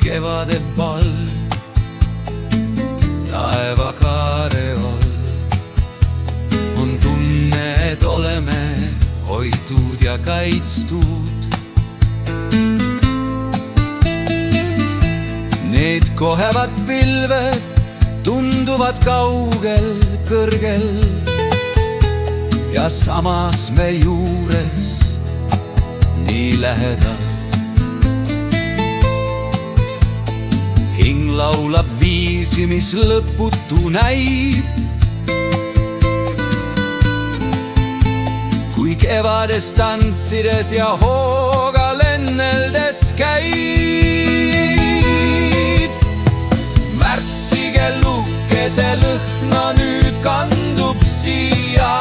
kevade pall taevakaare all. On tunne, et oleme hoitud ja kaitstud. Need kohevad pilved tunduvad kaugel, kõrgel ja samas me juures nii lähedal. Hing laulab viisi, mis lõputu näib. Kui kevades tantsides ja hooga lenneldes käid. Märtsi kellukese lõhna nüüd kandub siia.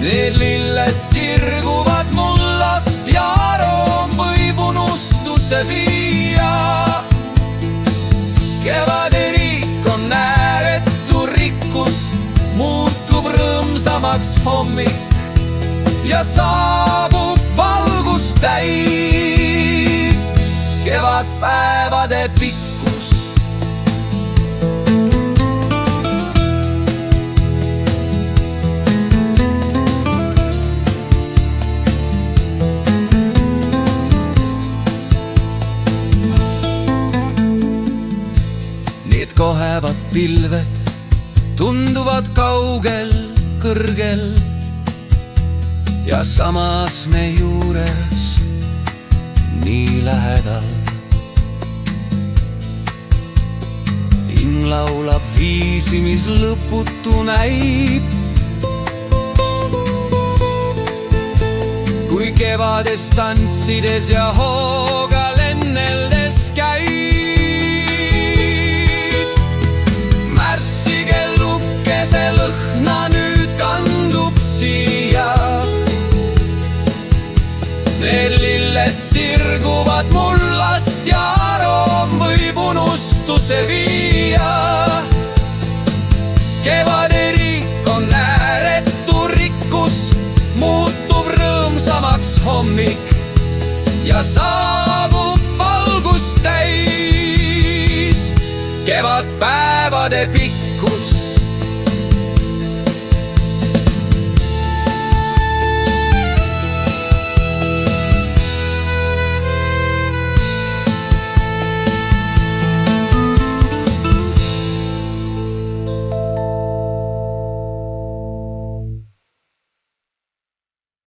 Need lilled sirguvad mullast ja aroom võib unustuse viia. Kevade riik on ääretu rikkus, muutub rõõmsamaks hommik ja saabub valgust täis kevadpäevade pikkus. Need kohevad pilved tunduvad kaugel, kõrgel ja samas me juures nii lähedal. Hing laulab viisi, mis lõputu näib. Kui kevades tantsides ja hooga lenneldes käib. See lõhna nüüd kandub siia. Need lilled sirguvad mullast ja aroom võib unustuse viia. Kevade riik on ääretu rikkus, muutub rõõmsamaks hommik ja saabub valgust täis kevadpäevade pikkus.